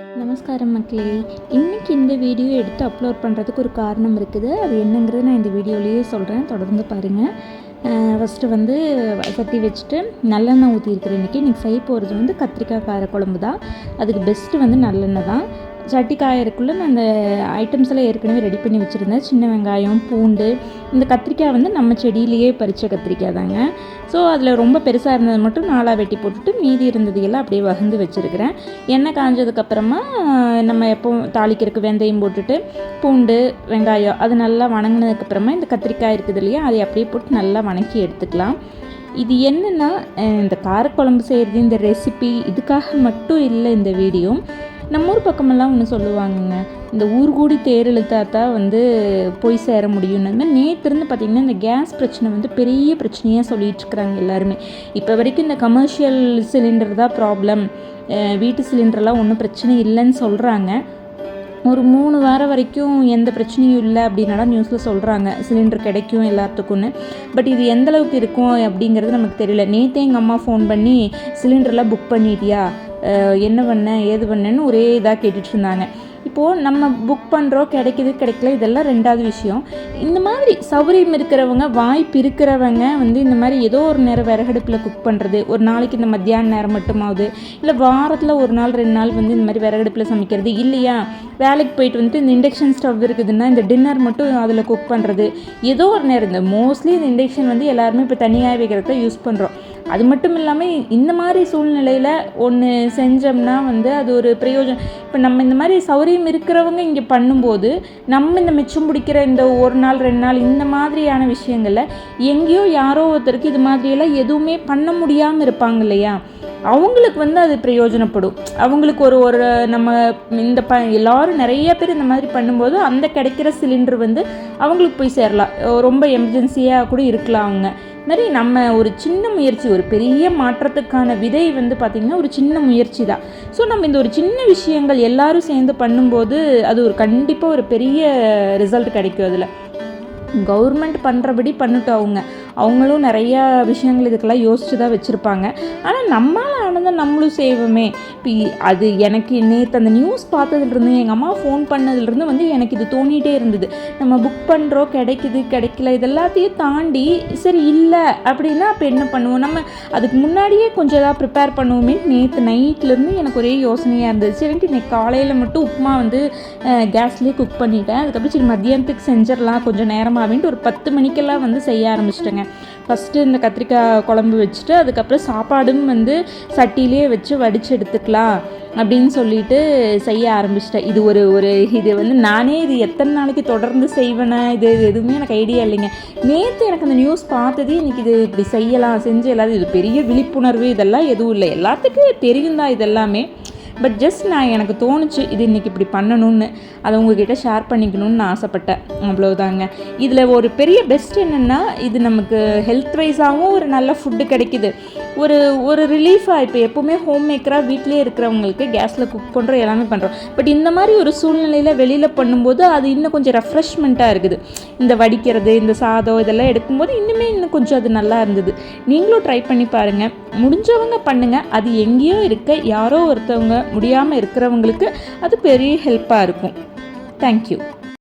நமஸ்காரம் மக்களே. இன்றைக்கி இந்த வீடியோ எடுத்து அப்லோட் பண்ணுறதுக்கு ஒரு காரணம் இருக்குது. அது என்னங்கிறது நான் இந்த வீடியோலேயே சொல்கிறேன், தொடர்ந்து பாருங்கள். ஃபஸ்ட்டு வந்து சட்டி வச்சுட்டு நல்லெண்ணெய் ஊற்றிருக்கிறேன். இன்றைக்கி செய்ய போகிறது வந்து கத்திரிக்காய் காரக்குழம்பு தான். அதுக்கு பெஸ்ட்டு வந்து நல்லெண்ணெய் தான். சட்டி காயறக்குள்ளே நான் அந்த ஐட்டம்ஸ் எல்லாம் ஏற்கனவே ரெடி பண்ணி வச்சுருந்தேன். சின்ன வெங்காயம், பூண்டு, இந்த கத்திரிக்காய் வந்து நம்ம செடியிலேயே பறித்த கத்திரிக்காய் தாங்க. ஸோ அதில் ரொம்ப பெருசாக இருந்தது மட்டும் 4 வெட்டி போட்டுட்டு மீதி இருந்தது எல்லாம் அப்படியே வகுந்து வச்சுருக்கிறேன். எண்ணெய் காஞ்சதுக்கப்புறமா நம்ம எப்போவும் தாளிக்கிறதுக்கு வெந்தயம் போட்டுட்டு பூண்டு, வெங்காயம் அது நல்லா வணங்கினதுக்கப்புறமா இந்த கத்திரிக்காய் இருக்குது இல்லையா, அதை அப்படியே போட்டு நல்லா வணக்கி எடுத்துக்கலாம். இது என்னென்னா, இந்த காரக்குழம்பு செய்கிறது இந்த ரெசிபி இதுக்காக மட்டும் இல்லை. இந்த வீடியோ நம்ம ஊர் பக்கமெல்லாம் ஒன்று சொல்லுவாங்கங்க, இந்த ஊர் கூடி தேர் இழுத்தாத்தா வந்து போய் சேர முடியும்னு. அதுமாதிரி நேற்றுருந்து பார்த்திங்கன்னா இந்த கேஸ் பிரச்சனை வந்து பெரிய பிரச்சனையாக சொல்லிகிட்ருக்குறாங்க எல்லாருமே. இப்போ வரைக்கும் இந்த கமர்ஷியல் சிலிண்டர் தான் ப்ராப்ளம், வீட்டு சிலிண்டர்லாம் ஒன்றும் பிரச்சனை இல்லைன்னு சொல்கிறாங்க. ஒரு 3 வாரம் வரைக்கும் எந்த பிரச்சனையும் இல்லை அப்படின்னாலும் நியூஸில் சொல்கிறாங்க, சிலிண்டர் கிடைக்கும் எல்லாத்துக்கும்னு. பட் இது எந்தளவுக்கு இருக்கும் அப்படிங்கிறது நமக்கு தெரியல. நேற்றே எங்கள் அம்மா ஃபோன் பண்ணி சிலிண்டர்லாம் புக் பண்ணிட்டியா, என்ன பண்ண ஏது பண்ணேன்னு ஒரே இதாக கேட்டுட்டு இருந்தாங்க. இப்போது நம்ம புக் பண்ணுறோம், கிடைக்கிது கிடைக்கல இதெல்லாம் ரெண்டாவது விஷயம். இந்த மாதிரி சௌகரியம் இருக்கிறவங்க, வாய்ப்பு இருக்கிறவங்க வந்து இந்த மாதிரி ஏதோ ஒரு நேரம் விறகடுப்பில் குக் பண்ணுறது, ஒரு நாளைக்கு இந்த மத்தியான நேரம் மட்டுமாவது, இல்லை வாரத்தில் 1 நாள் 2 நாள் வந்து இந்த மாதிரி விறகடுப்பில் சமைக்கிறது. இல்லையா வேலைக்கு போயிட்டு வந்துட்டு இந்த இண்டக்ஷன் ஸ்டவ் இருக்குதுன்னா இந்த டின்னர் மட்டும் அதில் குக் பண்ணுறது, ஏதோ ஒரு நேரம். இந்த மோஸ்ட்லி இந்த இண்டக்ஷன் வந்து எல்லாருமே இப்போ தனியாக வைக்கிறத யூஸ் பண்ணுறோம். அது மட்டும் இல்லாமல் இந்த மாதிரி சூழ்நிலையில் ஒன்று செஞ்சோம்னா வந்து அது ஒரு பிரயோஜனம். இப்போ நம்ம இந்த மாதிரி சௌகரியம் இருக்கிறவங்க இங்கே பண்ணும்போது நம்ம இந்த மிச்சம் பிடிக்கிற இந்த 1 நாள் 2 நாள் இந்த மாதிரியான விஷயங்களில் எங்கேயோ யாரோ ஒருத்தருக்கு இது மாதிரியெல்லாம் எதுவுமே பண்ண முடியாமல் இருப்பாங்க இல்லையா, அவங்களுக்கு வந்து அது பிரயோஜனப்படும். அவங்களுக்கு ஒரு நம்ம இந்த எல்லோரும் நிறைய பேர் இந்த மாதிரி பண்ணும்போது அந்த கிடைக்கிற சிலிண்டர் வந்து அவங்களுக்கு போய் சேரலாம். ரொம்ப எமர்ஜென்சியாக கூட இருக்கலாம். அவங்க மாதிரி நம்ம ஒரு சின்ன முயற்சி, ஒரு பெரிய மாற்றத்துக்கான விதை வந்து பார்த்திங்கன்னா ஒரு சின்ன முயற்சி தான். ஸோ நம்ம இந்த ஒரு சின்ன விஷயங்கள் எல்லோரும் சேர்ந்து பண்ணும்போது அது ஒரு கண்டிப்பாக ஒரு பெரிய ரிசல்ட் கிடைக்கும். அதில் கவர்மெண்ட் பண்ணுறபடி பண்ணிட்டோம். அவங்களும் நிறையா விஷயங்கள் இதுக்கெல்லாம் யோசித்து தான் வச்சுருப்பாங்க. ஆனால் நம்மளால் ஆனதை நம்மளும் செய்வோமே. இப்போ அது எனக்கு நேற்று அந்த நியூஸ் பார்த்ததுலேருந்து, எங்கள் அம்மா ஃபோன் பண்ணதுலேருந்து வந்து எனக்கு இது தோணிகிட்டே இருந்தது. நம்ம புக் பண்ணுறோம், கிடைக்குது கிடைக்கல இதெல்லாத்தையும் தாண்டி சரி இல்லை அப்படின்னா அப்போ என்ன பண்ணுவோம், நம்ம அதுக்கு முன்னாடியே கொஞ்சம் ஏதாவது ப்ரிப்பேர் பண்ணுவோமே. நேற்று நைட்லேருந்து எனக்கு ஒரே யோசனையாக இருந்தது. சரின்ட்டு இன்னைக்கு காலையில் மட்டும் உப்புமா வந்து கேஸ்லேயே குக் பண்ணிட்டேன். அதுக்கப்புறம் சரி மத்தியானத்துக்கு செஞ்சிடலாம் கொஞ்சம் நேரமாகவேன்ட்டு ஒரு 10 மணிக்கெல்லாம் வந்து செய்ய ஆரம்பிச்சிட்டேங்க. ஃபஸ்ட்டு இந்த கத்திரிக்காய் குழம்பு வச்சுட்டு அதுக்கப்புறம் சாப்பாடும் வந்து சட்டியிலே வச்சு வடித்து எடுத்துக்கலாம் அப்படின்னு சொல்லிட்டு செய்ய ஆரம்பிச்சிட்டேன். இது இது வந்து நானே இது எத்தனை நாளைக்கு தொடர்ந்து செய்வேனா, இது எதுவுமே எனக்கு ஐடியா இல்லைங்க. நேற்று எனக்கு அந்த நியூஸ் பார்த்ததே இன்றைக்கி இது இப்படி செய்யலாம் செஞ்சு எல்லாரும் இது பெரிய விழிப்புணர்வு இதெல்லாம் எதுவும் இல்லை, எல்லாத்துக்கும் தெரியும் தான் இதெல்லாமே. பட் ஜஸ்ட் எனக்கு தோணுச்சு இது இன்றைக்கி இப்படி பண்ணணும்னு, அதை உங்ககிட்ட ஷேர் பண்ணிக்கணும்னு நான் ஆசைப்பட்டேன், அவ்வளோதாங்க. இதில் ஒரு பெரிய பெஸ்ட் என்னென்னா, இது நமக்கு ஹெல்த் வைஸாகவும் ஒரு நல்ல ஃபுட்டு கிடைக்கிது, ஒரு ரிலீஃபாக. இப்போ எப்போவுமே ஹோம் மேக்கராக வீட்டிலே இருக்கிறவங்களுக்கு கேஸில் குக் பண்ணுறோம், எல்லாமே பண்ணுறோம். பட் இந்த மாதிரி ஒரு சூழ்நிலையில் வெளியில் பண்ணும்போது அது இன்னும் கொஞ்சம் ரெஃப்ரெஷ்மெண்ட்டாக இருக்குது. இந்த வடிக்கிறது, இந்த சாதம் இதெல்லாம் எடுக்கும்போது இன்னும் கொஞ்சம் அது நல்லா இருந்தது. நீங்களும் ட்ரை பண்ணி பாருங்கள், முடிஞ்சவங்க பண்ணுங்கள். அது எங்கேயோ இருக்க யாரோ ஒருத்தவங்க முடியாமல் இருக்கிறவங்களுக்கு அது பெரிய ஹெல்ப்பாக இருக்கும். தேங்க்யூ.